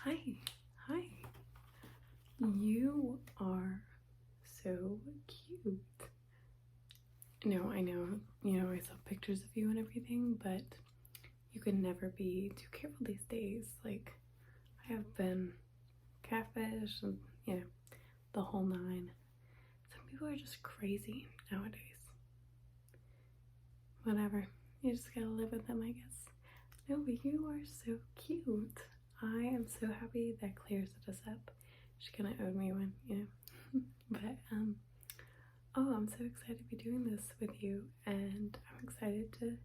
Hi, hi. You are so cute. No, I know, I saw pictures of you and everything, but you could never be too careful these days. Like, I have been catfish and, the whole nine. Some people are just crazy nowadays. Whatever. You just gotta live with them, I guess. No, but you are so cute. I am so happy that Claire set us up. She kind of owed me one, but oh, I'm so excited to be doing this with you, and I'm excited to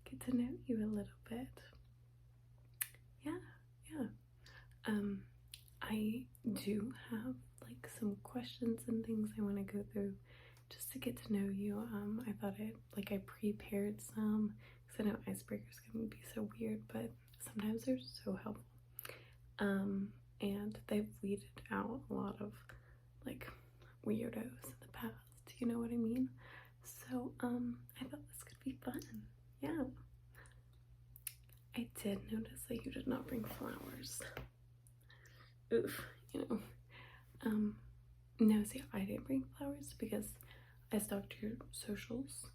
get to know you a little bit. Yeah. I do have like some questions and things I want to go through just to get to know you. I thought I prepared some because I know icebreakers can be so weird, but sometimes they're so helpful. And they've weeded out a lot of like weirdos in the past, you know what I mean? So I thought this could be fun. Yeah. I did notice that you did not bring flowers. Oof, no, see, I didn't bring flowers because I stalked your socials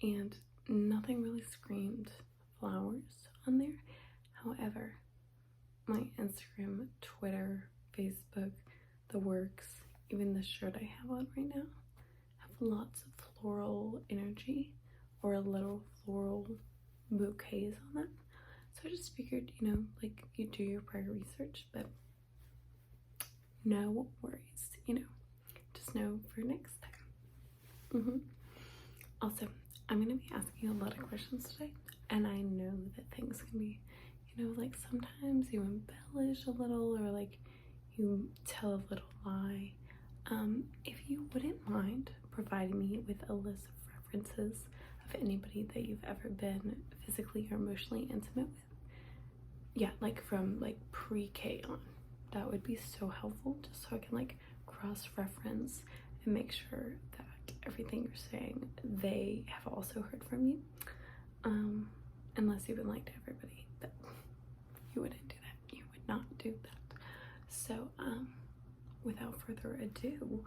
and nothing really screamed flowers on there. However, my Instagram, Twitter, Facebook, the works, even the shirt I have on right now have lots of floral energy or little floral bouquets on them. So I just figured, like you do your prior research, but no worries, just know for next time. Also, I'm gonna be asking you a lot of questions today, and I know that things can be, like sometimes you embellish a little or like you tell a little lie. If you wouldn't mind providing me with a list of references of anybody that you've ever been physically or emotionally intimate with, yeah, like from like pre-K on, that would be so helpful, just so I can like cross-reference and make sure that everything you're saying they have also heard from you. Unless you've been like to everybody, but you wouldn't do that. You would not do that. So without further ado,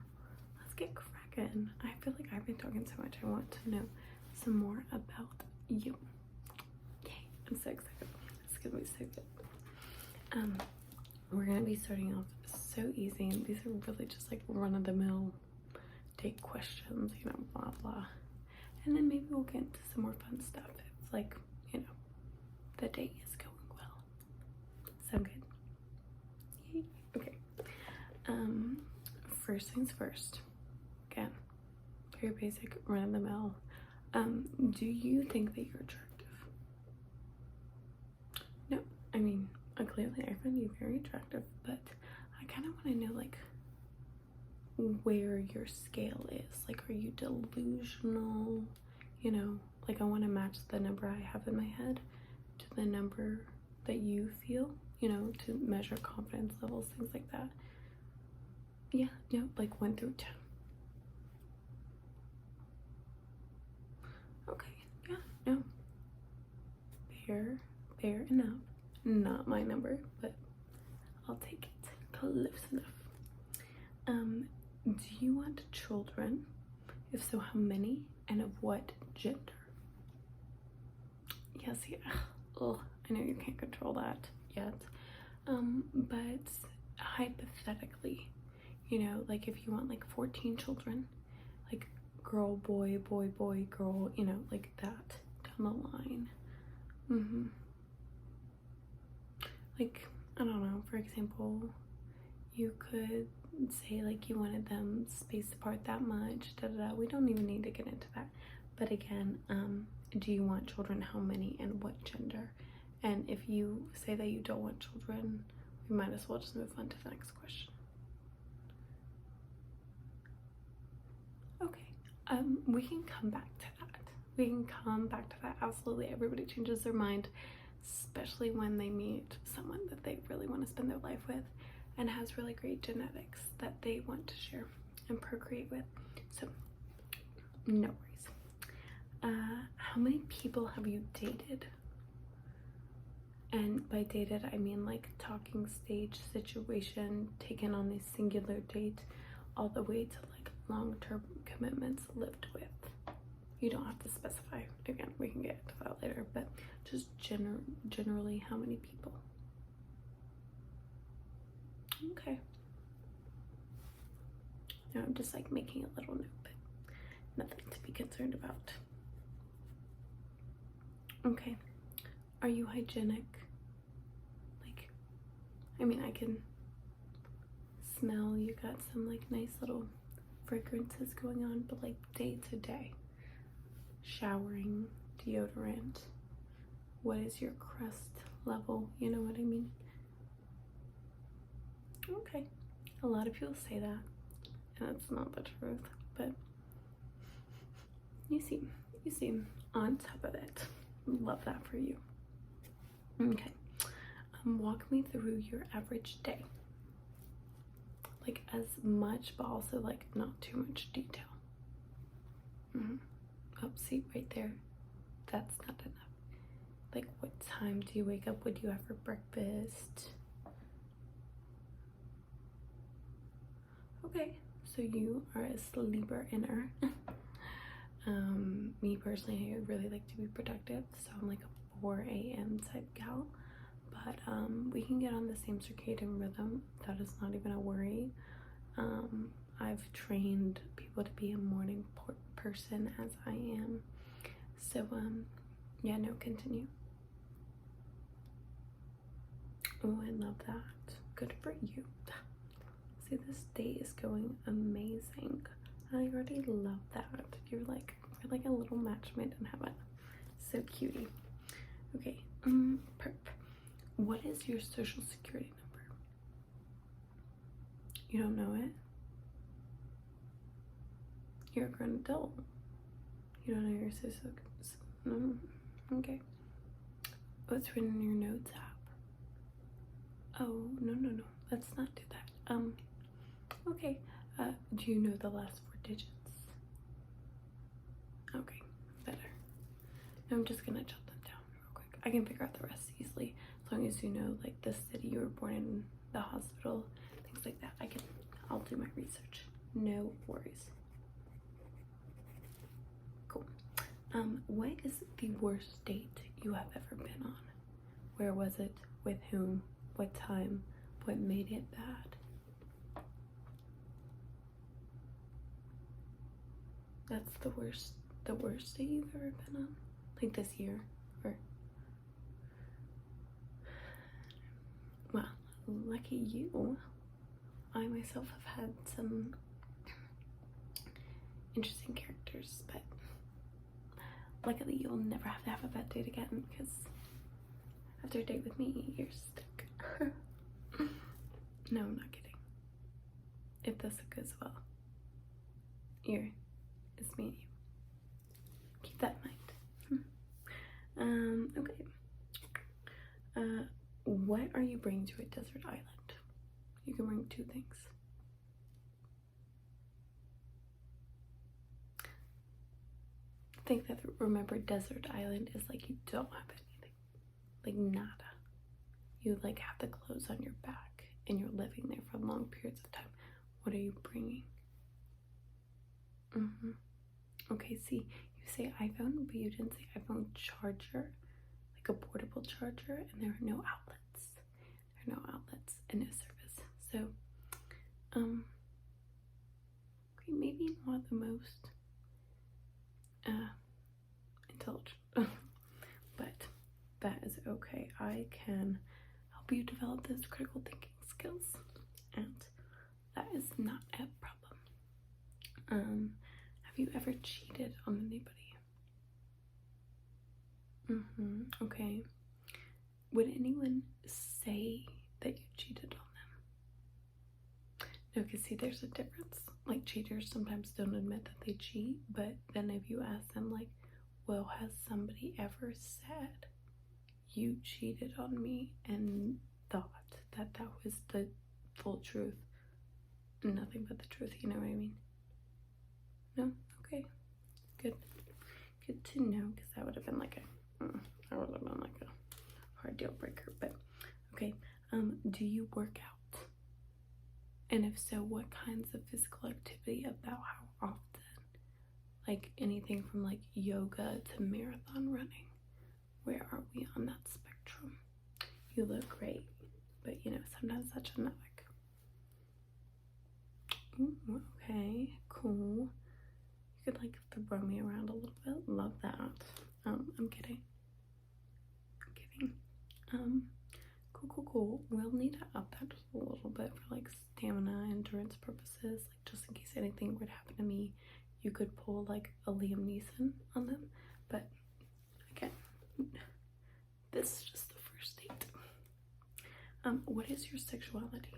let's get cracking. I feel like I've been talking so much. I want to know some more about you. Yay, I'm so excited. It's gonna be so good. We're gonna be starting off so easy, and these are really just like run-of-the-mill date questions, blah blah. And then maybe we'll get into some more fun stuff if like, the date is going well. Sound good? Yay. Okay. First things first. Again, very basic, run-of-the-mill. Do you think that you're attractive? No, I mean, clearly I find you very attractive, but I kind of want to know like where your scale is. Like, are you delusional? Like I want to match the number I have in my head to the number that you feel, to measure confidence levels, things like that. Yeah, no, like 1 through 10. Okay, yeah, no. Fair enough. Not my number, but I'll take it. Close enough. Do you want children? If so, how many and of what gender? Yes, yeah. Ugh, I know you can't control that yet. But hypothetically, like if you want like 14 children, like girl, boy, boy, boy, girl, like that down the line. Like, I don't know, for example, you could say like you wanted them spaced apart that much, we don't even need to get into that. But again, do you want children? How many and what gender? And if you say that you don't want children, we might as well just move on to the next question. Okay, we can come back to that. Absolutely. Everybody changes their mind, especially when they meet someone that they really want to spend their life with and has really great genetics that they want to share and procreate with. So no worries. How many people have you dated? And by dated, I mean like talking stage situation, taken on a singular date, all the way to like long-term commitments lived with. You don't have to specify. Again, we can get into that later, but just generally, how many people? Okay. Now I'm just like making a little note, but nothing to be concerned about. Okay. Are you hygienic? Like, I mean, I can smell you got some like nice little fragrances going on, but like day to day, showering, deodorant, what is your crust level? You know what I mean? Okay. A lot of people say that, and that's not the truth, but you seem on top of it. Love that for you. Okay. Walk me through your average day. Like as much, but also like not too much detail. Oh, see right there. That's not enough. Like what time do you wake up? What do you have for breakfast? Okay, so you are a sleeper inner. Me personally, I really like to be productive, so I'm like a 4 a.m. type gal. But we can get on the same circadian rhythm. That is not even a worry. I've trained people to be a morning person as I am. So yeah, no, continue. Oh, I love that. Good for you. See, this day is going amazing. I already love that. You're like a little match made in heaven. So cutie. Okay, perp. What is your social security number? You don't know it? You're a grown adult. You don't know your social. No. Okay. What's written in your notes app? Oh, no. Let's not do that. Okay. Do you know the last 4 digits? Okay, better. Now I'm just gonna jot them down real quick. I can figure out the rest easily as long as you know like the city you were born in, the hospital, things like that. I'll do my research. No worries. Cool. What is the worst date you have ever been on? Where was it? With whom? What time? What made it bad? That's the worst date you've ever been on? Like this year? Or well, lucky you. I myself have had some interesting characters, but luckily you'll never have to have a bad date again, because after a date with me, you're stuck. No, I'm not kidding. If this goes well, it's me and you. Keep that in mind. Okay. What are you bringing to a desert island? You can bring 2 things. Think that, remember, desert island is like you don't have anything. Like nada. You like have the clothes on your back and you're living there for long periods of time. What are you bringing? Okay, see, you say iPhone, but you didn't say iPhone charger, like a portable charger, and there are no outlets. There are no outlets and no service. So, okay, maybe not the most intelligent, but that is okay. I can help you develop those critical thinking skills, and that is not a problem. Have you ever cheated on anybody? Okay. Would anyone say that you cheated on them? No, because see, there's a difference. Like, cheaters sometimes don't admit that they cheat, but then if you ask them, like, well, has somebody ever said you cheated on me and thought that that was the full truth? Nothing but the truth, you know what I mean? No? Okay. Good to know, because that would have been like a hard deal breaker, but okay. Do you work out? And if so, what kinds of physical activity, about how often? Like anything from like yoga to marathon running. Where are we on that spectrum? You look great, but you know, sometimes that's genetic. Ooh, okay, cool. You could like throw me around a little bit. Love that. I'm kidding. Cool. We'll need to up that just a little bit for like stamina, endurance purposes, like just in case anything would happen to me. You could pull like a Liam Neeson on them, but again, this is just the first date. What is your sexuality?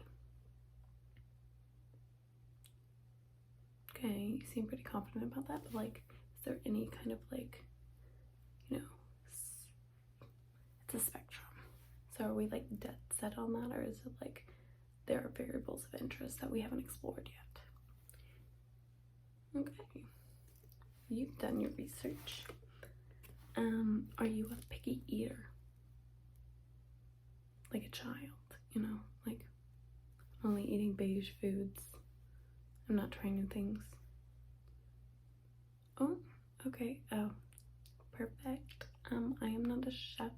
Okay, you seem pretty confident about that, but like, is there any kind of like, you know, it's a spectrum. So are we like dead set on that, or is it like there are variables of interest that we haven't explored yet? Okay, you've done your research. Are you a picky eater? Like a child, you know, like only eating beige foods. I'm not trying new things. Oh, okay. Oh, perfect. I am not a chef.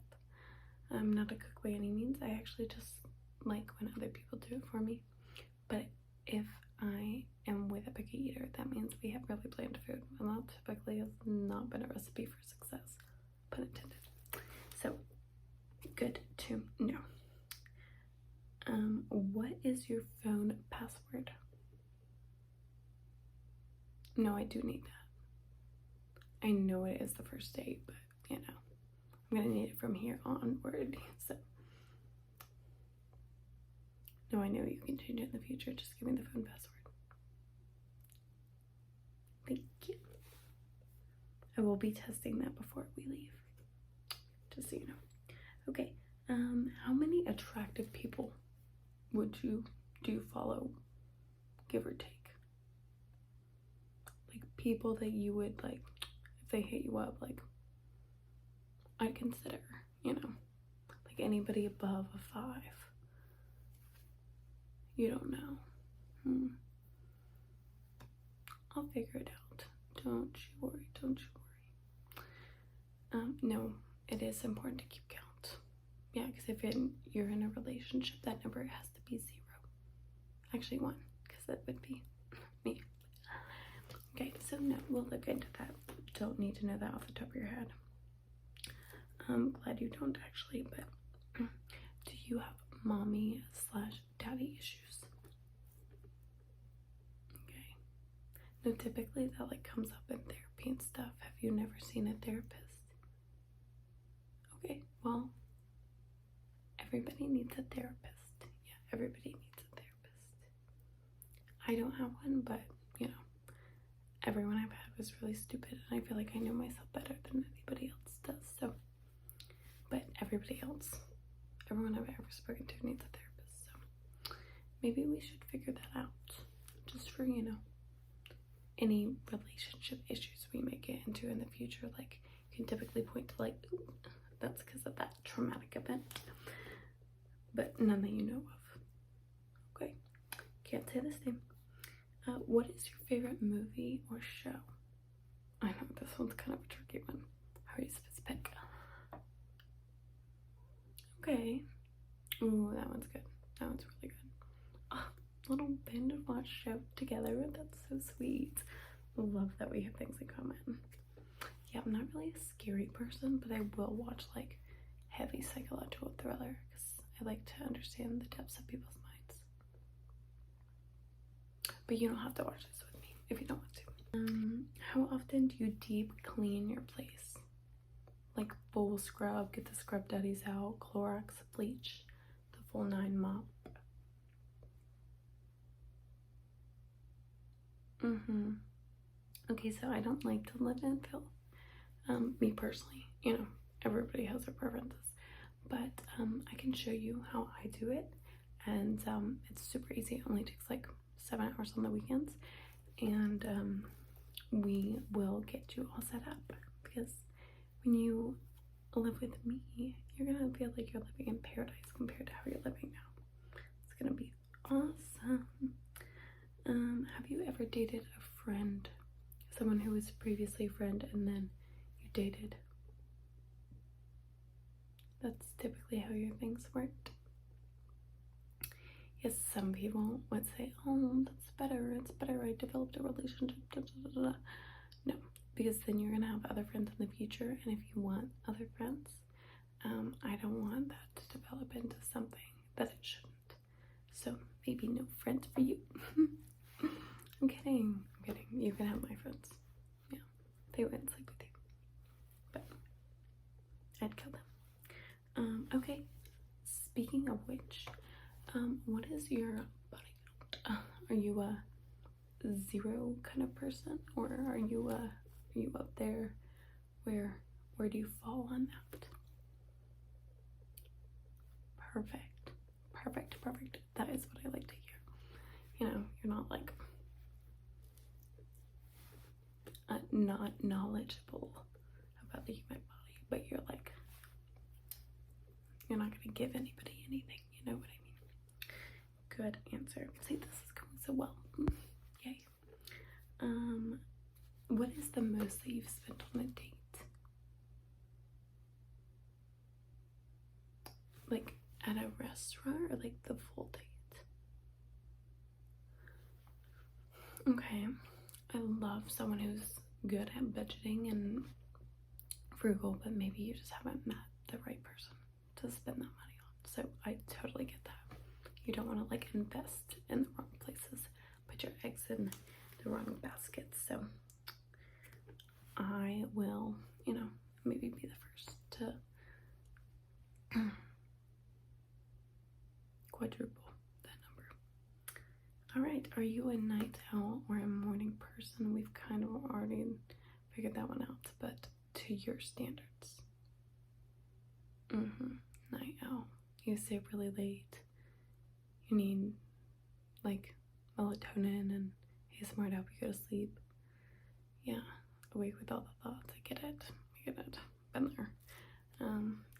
I'm not a cook by any means. I actually just like when other people do it for me. But if I am with a picky eater, that means we have really bland food, and that typically has not been a recipe for success, pun intended. So, good to know. What is your phone password? No, I do need that. I know it is the first date, but you know, I'm gonna need it from here onward. So, no, I know you can change it in the future. Just give me the phone password. Thank you. I will be testing that before we leave, just so you know. Okay. How many attractive people would you follow, give or take? Like people that you would like, if they hit you up, like I'd consider, you know, like anybody above a 5. You don't know. I'll figure it out. Don't you worry. No, it is important to keep count. Yeah, because if you're in a relationship, that number has to be 0. Actually 1, because that would be me. Okay, so no, we'll look into that. Don't need to know that off the top of your head. I'm glad you don't actually, but do you have mommy/daddy issues? Okay. No, typically that like comes up in therapy and stuff. Have you never seen a therapist? Okay, well, everybody needs a therapist. Yeah, everybody needs a therapist. I don't have one, but you know, everyone I've had was really stupid, and I feel like I know myself better than anybody else does. So, but everyone I've ever spoken to needs a therapist. So maybe we should figure that out, just for, you know, any relationship issues we may get into in the future. like you can typically point to like, ooh, that's because of that traumatic event, but none that you know of. Okay, can't say the same. What is your favorite movie or show? I know this one's kind of a tricky one. How are you supposed to pick? Okay. Ooh, that one's good. That one's really good. Oh, little binge watch show together. That's so sweet. Love that we have things in common. Yeah, I'm not really a scary person, but I will watch like heavy psychological thriller because I like to understand the depths of people's minds. But you don't have to watch this with me if you don't want to. How often do you deep clean your place? Like full scrub, get the scrub daddies out, Clorox, bleach, the full 9 mop. Okay, so I don't like to live in filth. Me personally, you know, everybody has their preferences, but I can show you how I do it, and it's super easy. It only takes like 7 hours on the weekends, and we will get you all set up, because when you live with me, you're gonna feel like you're living in paradise compared to how you're living now. It's gonna be awesome. Have you ever dated a friend? Someone who was previously a friend and then you dated? That's typically how your things worked. Yes, some people would say, oh, that's better, it's better, I developed a relationship, da, da, da, da. No, because then you're gonna have other friends in the future, and if you want other friends, I don't want that to develop into something that it shouldn't. So maybe no friends for you. I'm kidding. You can have my friends. Yeah, they wouldn't sleep with you, but I'd kill them. Okay. Speaking of which, what is your body count? Are you a 0 kind of person, or are you up there? Where do you fall on that? Perfect. That is what I like to hear. You know, you're not like not knowledgeable about the human body, but you're like, you're not gonna give anybody anything, you know what I mean? Good answer. See, this is going so well. Yay. What is the most that you've spent on a date? Like at a restaurant, or like the full date? Okay. I love someone who's good at budgeting and frugal, but maybe you just haven't met the right person to spend that money on. So I totally get that. You don't want to like invest in the wrong places, put your eggs in the wrong baskets. So I will, you know, maybe be the first to quadruple that number. All right, are you a night owl or a morning person? We've kind of already figured that one out, but to your standards. Night owl. You stay really late. You need like melatonin and ASMR to help you go to sleep. Yeah, awake with all the thoughts. I get it. Been there.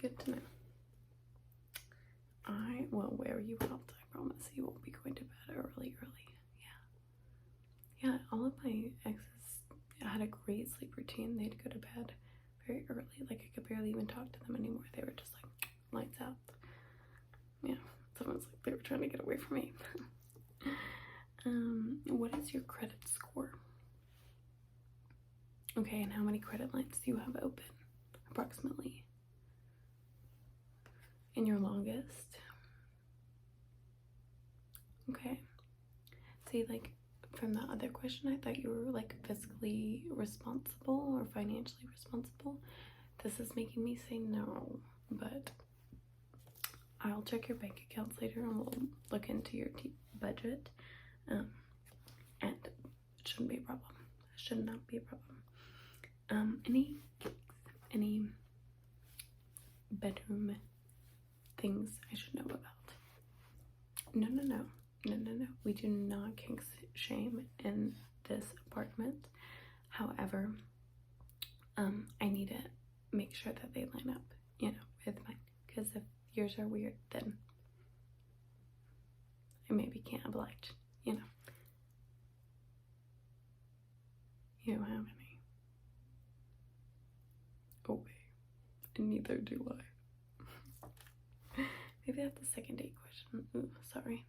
Good to know. I will wear you out. I promise you won't be going to bed early. Yeah, all of my exes had a great sleep routine. They'd go to bed very early. Like, I could barely even talk to them anymore. They were just like lights out. Yeah, it's almost like they were trying to get away from me. What is your credit score? Okay, and how many credit lines do you have open, approximately? And your longest? Okay. See, like, from that other question, I thought you were like fiscally responsible or financially responsible. This is making me say no, but I'll check your bank accounts later and we'll look into your budget. And it shouldn't be a problem. Should not be a problem. Any bedroom things I should know about? No. We do not kink shame in this apartment. However, I need to make sure that they line up, you know, with mine. Because if yours are weird, then I maybe can't oblige, you know. You don't have any. Okay. And neither do I. Maybe that's the second date question. Ooh, sorry.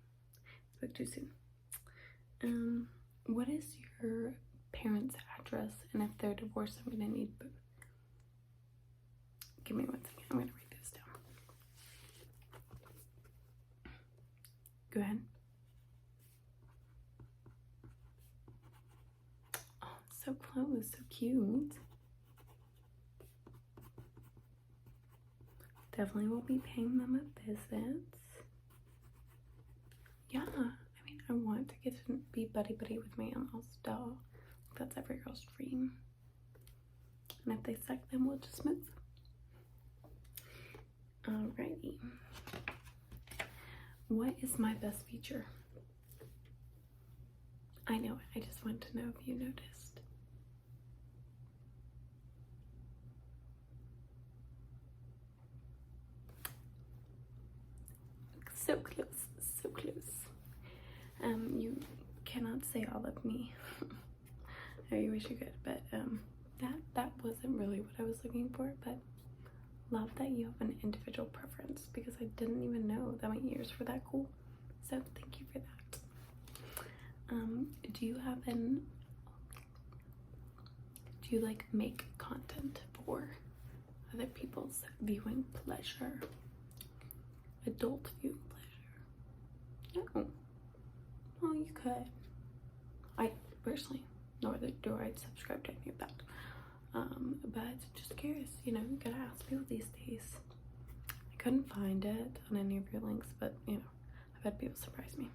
Spoke too soon. What is your parents' address? And if they're divorced, I'm gonna need both. Give me 1 second. I'm gonna write this down. Go ahead. Oh, so close, so cute. Definitely won't be paying them a visit. Yeah, I mean, I want to get to be buddy-buddy with my in-laws, duh. That's every girl's dream. And if they suck, then we'll just move. Alrighty. What is my best feature? I know it. I just want to know if you noticed. So close, so close. You cannot say all of me. I wish you could, but that wasn't really what I was looking for. But love that you have an individual preference, because I didn't even know that my ears were that cool. So thank you for that. Do you like make content for other people's viewing pleasure? Adult viewing pleasure? No. Well, you could. I personally, nor do I subscribe to any of that. But just curious, you know, you gotta ask people these days. I couldn't find it on any of your links, but you know, I've had people surprise me.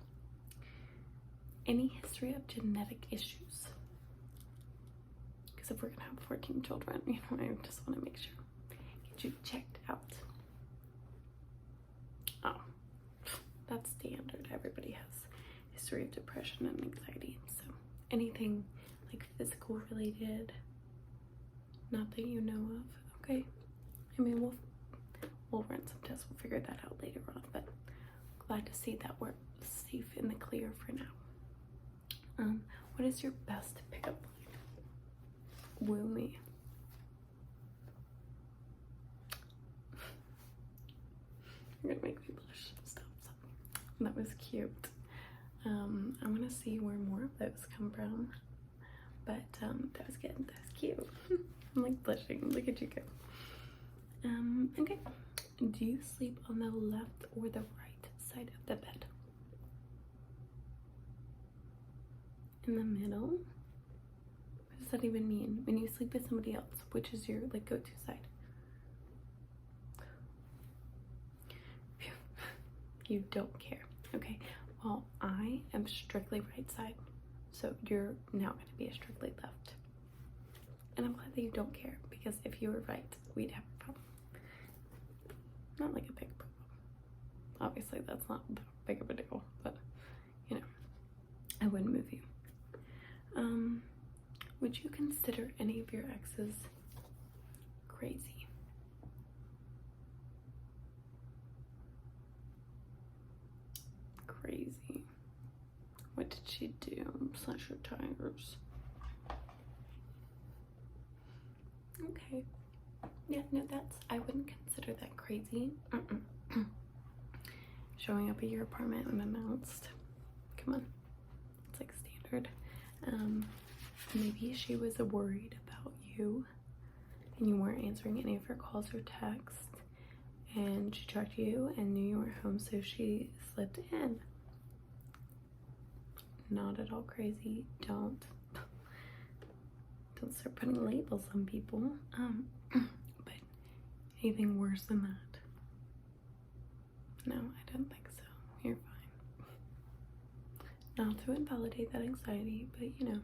Any history of genetic issues? Because if we're gonna have 14 children, you know, I just want to make sure, get you checked out. Oh, that's standard. Everybody has history of depression and anxiety. So anything like physical related, not that you know of. Okay, I mean, we'll run some tests. We'll figure that out later on. But glad to see that we're safe in the clear for now. What is your best pickup line? Woo me. You're gonna make me blush. Stop. That was cute. I'm gonna see where more of those come from. But that was good. That was cute. I'm like blushing. Look at you go. Okay. Do you sleep on the left or the right side of the bed? In the middle? What does that even mean? When you sleep with somebody else, which is your like go-to side? You don't care. Okay. Well, I am strictly right side, so you're now going to be a strictly left. And I'm glad that you don't care, because if you were right, we'd have a problem. Not like a big problem. Obviously, that's not that big of a deal, but you know, I wouldn't move you. Would you consider any of your exes crazy? Crazy. What did she do? Slash your tires. Okay. Yeah, no, I wouldn't consider that crazy. Showing up at your apartment unannounced. Come on. It's like standard. Maybe she was worried about you and you weren't answering any of her calls or texts, and she tracked you and knew you weren't home, so she slipped in. Not at all crazy. Don't start putting labels on people. But anything worse than that? No, I don't think so. You're fine. Not to invalidate that anxiety, but you know,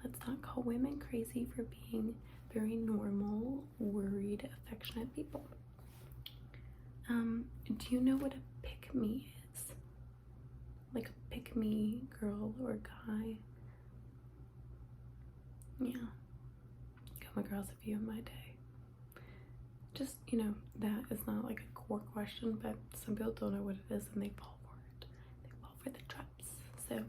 let's not call women crazy for being very normal, worried, affectionate people. Do you know what a pick-me is? Like a pick-me girl or guy? Yeah. Come across a few in my day. Just, you know, that is not like a core question, but some people don't know what it is and they fall for it. They fall for the traps. So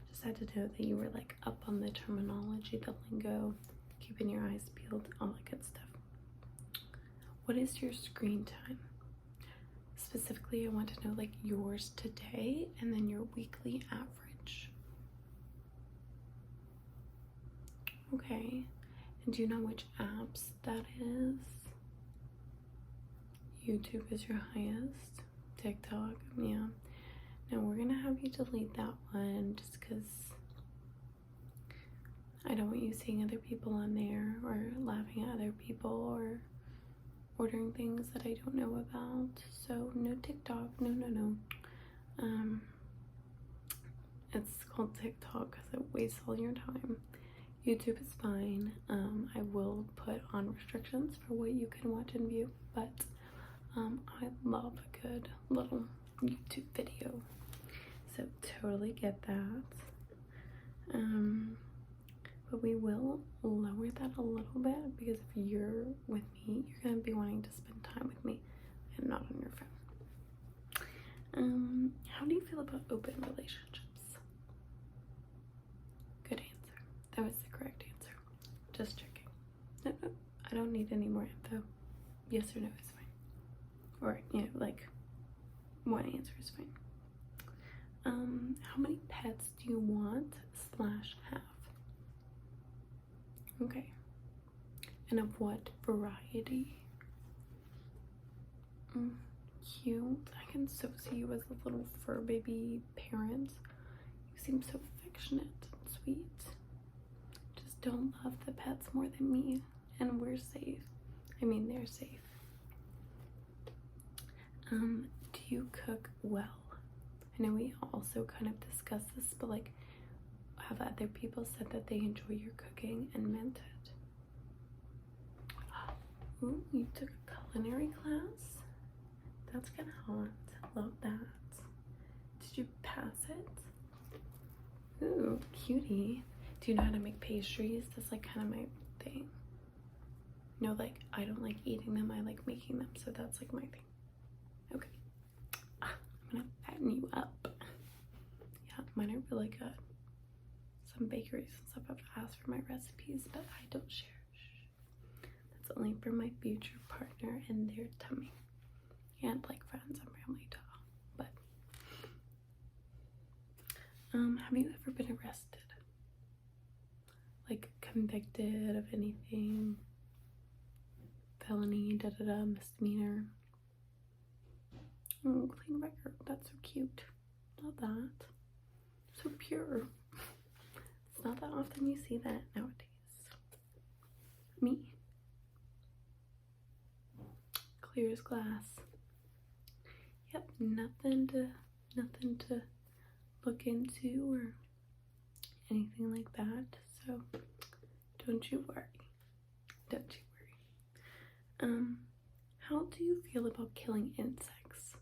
just had to know that you were like up on the terminology, the lingo, keeping your eyes peeled, all that good stuff. What is your screen time? Specifically, I want to know like yours today and then your weekly average. Okay. And do you know which apps that is? YouTube is your highest. TikTok, yeah. Now we're gonna have you delete that one just because I don't want you seeing other people on there or laughing at other people or ordering things that I don't know about. So no TikTok, no. It's called TikTok because it wastes all your time. YouTube is fine. I will put on restrictions for what you can watch and view, but I love a good little YouTube video, so totally get that. But we will lower that a little bit because if you're with me, you're gonna be wanting to spend time with me and not on your phone. How do you feel about open relationships? Good answer. That was the correct answer. Just checking. No, I don't need any more info. Yes or no is fine. Or, like, one answer is fine. How many pets do you want / have? Okay. And of what variety? Cute. I can so see you as a little fur baby parent. You seem so affectionate and sweet. Just don't love the pets more than me, and we're safe. I mean, they're safe. Do you cook well? I know we also kind of discussed this, but like, have other people said that they enjoy your cooking and meant it? Ooh, you took a culinary class? That's kind of hot. Love that. Did you pass it? Ooh, cutie. Do you know how to make pastries? That's like kind of my thing. No, like, I don't like eating them. I like making them. So that's like my thing. Okay. I'm gonna fatten you up. Yeah, mine are really good. Some bakeries and stuff have to ask for my recipes, but I don't share. Shh. That's only for my future partner and their tummy. And like friends and family too. But have you ever been arrested? Like convicted of anything? Felony, misdemeanor. Oh, clean record. That's so cute. Love that. So pure. It's not that often you see that nowadays. Me. Clear as glass. Yep, nothing to look into or anything like that. So don't you worry. Don't you worry. How do you feel about killing insects?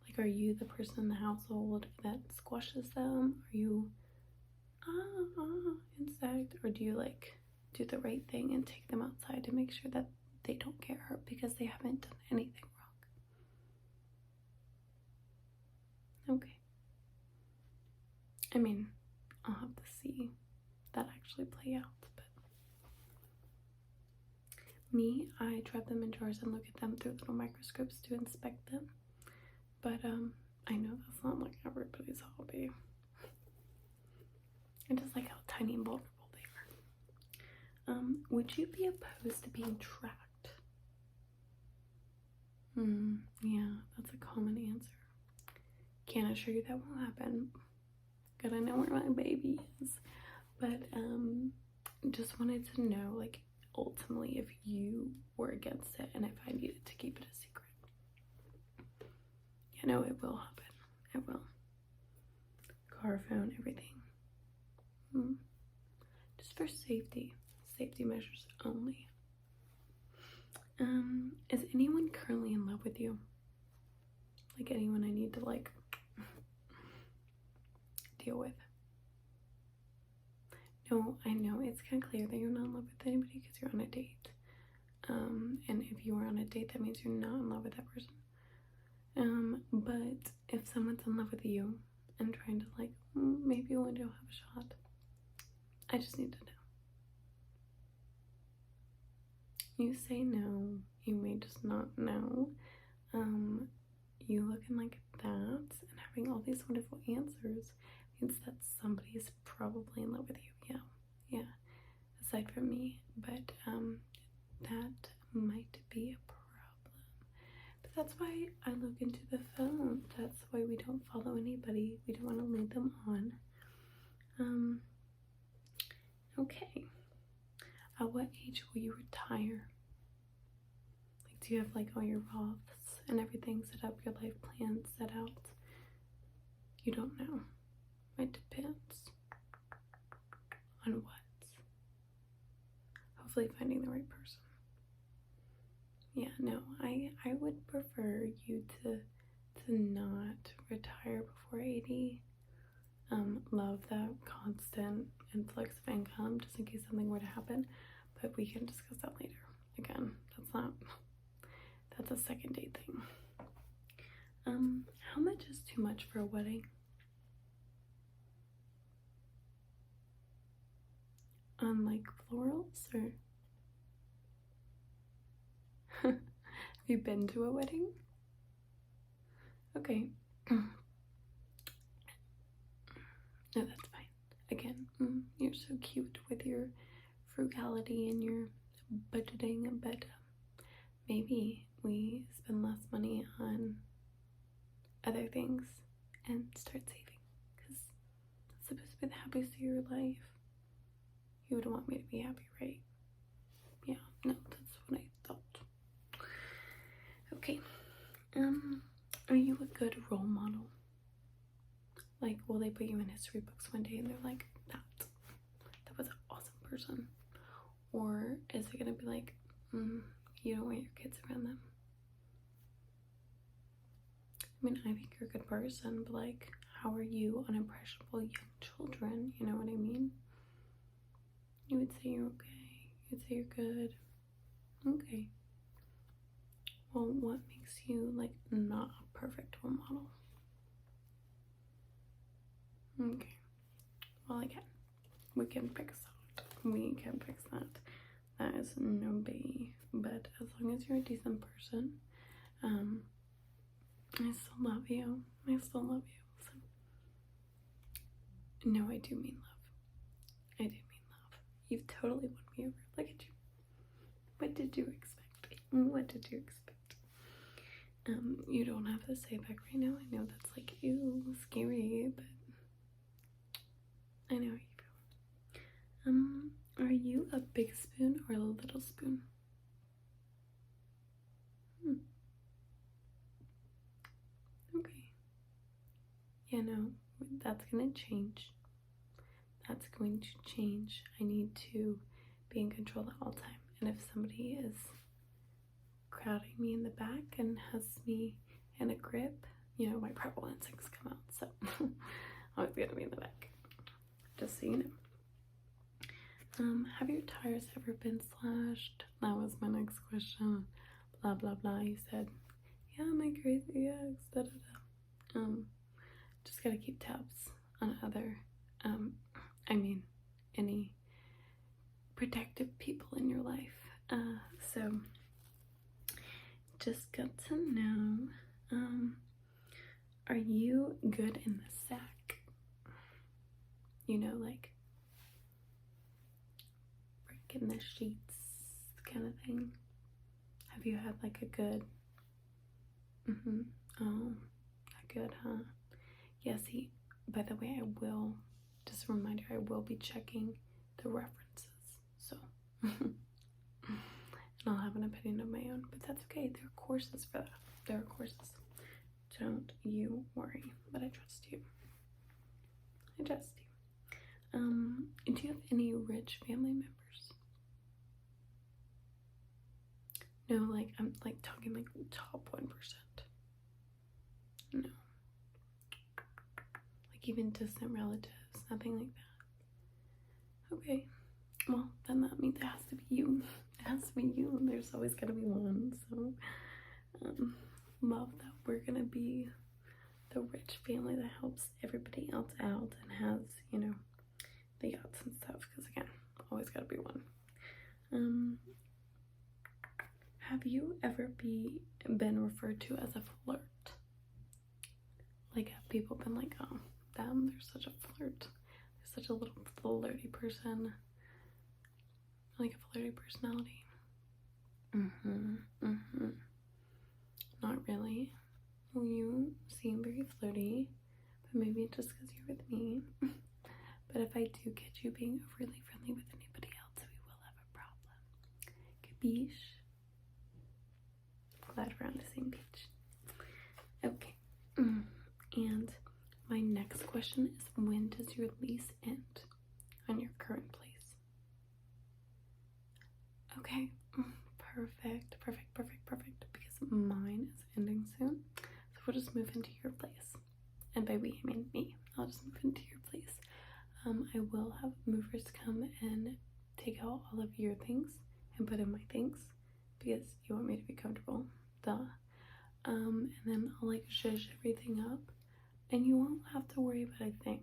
Like, are you the person in the household that squashes them? Are you insect? Or do you like do the right thing and take them outside to make sure that they don't get hurt because they haven't done anything wrong? Okay. I mean, I'll have to see that actually play out, but me, I trap them in jars and look at them through little microscopes to inspect them. But I know that's not like everybody's hobby. And just like how tiny and vulnerable they are. Would you be opposed to being tracked? Yeah, that's a common answer. Can't assure you that won't happen. Gotta know where my baby is. But just wanted to know, like, ultimately if you were against it and if I needed to keep it a secret. You know, it will happen. It will. Car phone, everything. Just for safety measures only. Is anyone currently in love with you? Like anyone I need to like deal with? No, I know it's kind of clear that you're not in love with anybody because you're on a date. And if you are on a date, that means you're not in love with that person. But if someone's in love with you and trying to like, maybe one day you'll have a shot. I just need to know. You say no, you may just not know. You looking like that and having all these wonderful answers means that somebody is probably in love with you. Yeah. Aside from me, but that might be a problem. But that's why I look into the phone. That's why we don't follow anybody. We don't want to lead them on. Okay. At what age will you retire? Like, do you have like all your Roths and everything set up, your life plan set out? You don't know. It depends on what. Hopefully finding the right person. Yeah, no, I would prefer you to not retire before 80. Love that constant influx of income just in case something were to happen, but we can discuss that later. Again, that's a second date thing. How much is too much for a wedding? On like florals or have you been to a wedding? Okay. No, that's fine. Again, you're so cute with your frugality and your budgeting, but maybe we spend less money on other things and start saving, because it's supposed to be the happiest of your life. You would want me to be happy, right? Yeah, no, that's what I thought. Okay, are you a good role model? Like, will they put you in history books one day and they're like, that was an awesome person? Or is it gonna be like, you don't want your kids around them? I mean, I think you're a good person, but like, how are you on impressionable young children? You know what I mean? You would say you're okay. You'd say you're good. Okay. Well, what makes you like not a perfect role model? Okay. Well, again, we can fix that. We can fix that. That is no biggie. But as long as you're a decent person, I still love you. I still love you. So. No, I do mean love. I do mean love. You've totally won me over. Look at you. What did you expect? What did you expect? You don't have to say back right now. I know that's like, ew, scary, but I know how you feel. Are you a big spoon or a little spoon? Okay. Yeah, no, that's gonna change. That's going to change. I need to be in control at all time. And if somebody is crowding me in the back and has me in a grip, you know, my primal instincts come out. So always gonna be in the back. Just so you know. Have your tires ever been slashed? That was my next question. Blah blah blah. You said, yeah, my crazy ex. Da da da. Just gotta keep tabs on other. Any protective people in your life. So just got to know. Are you good in the sack? You know, like breaking the sheets kind of thing. Have you had like a good oh, not good, huh? Yeah, see, by the way, I will just a reminder, I will be checking the references, so and I'll have an opinion of my own, but that's okay. There are courses for that. There are courses. Don't you worry, but I trust you. I trust you. Do you have any rich family members? No, like I'm like talking like top 1%. No. Like even distant relatives, nothing like that. Okay. Well, then that means it has to be you. It has to be you. There's always gonna be one. So love that we're gonna be the rich family that helps everybody else out and has, you know, the yachts and stuff, because again, always gotta be one. Have you ever been referred to as a flirt? Like, have people been like, oh, them, they're such a flirt. They're such a little flirty person. Like a flirty personality. Not really. Well, you seem very flirty, but maybe it's just because you're with me. But if I do get you being overly friendly with anybody else, we will have a problem. Capiche? Glad we're on the same page. Okay. And my next question is, when does your lease end on your current place? Okay. Perfect. Because mine is ending soon. So we'll just move into your place. And by we, I mean me. I'll just move into your place. I will have movers come and take out all of your things and put in my things because you want me to be comfortable. Duh. and then I'll like zhuzh everything up, and you won't have to worry about a thing.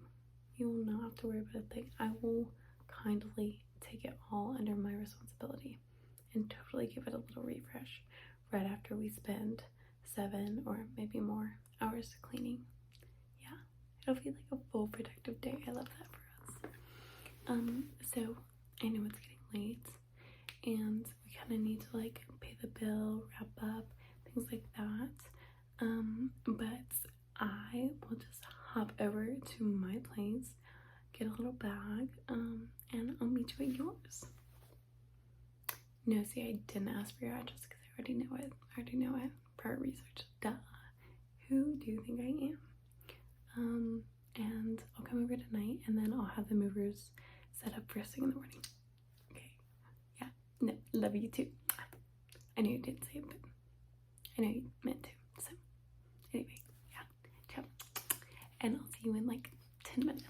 You will not have to worry about a thing. I will kindly take it all under my responsibility and totally give it a little refresh right after we spend 7 or maybe more hours cleaning. Yeah, it'll be like a full productive day. I love that for us. So I know it's getting late and we kind of need to like pay the bill, wrap up, things like that. But I will just hop over to my place, get a little bag, and I'll meet you at yours. No, see, I didn't ask for your address because I already know it. Prior research. Duh. Who do you think I am? And I'll come over tonight, and then I'll have the movers set up first thing in the morning. Okay. Yeah. No, love you too. I know you didn't say it, but I know you meant to. So, anyway, yeah. Ciao. And I'll see you in like 10 minutes.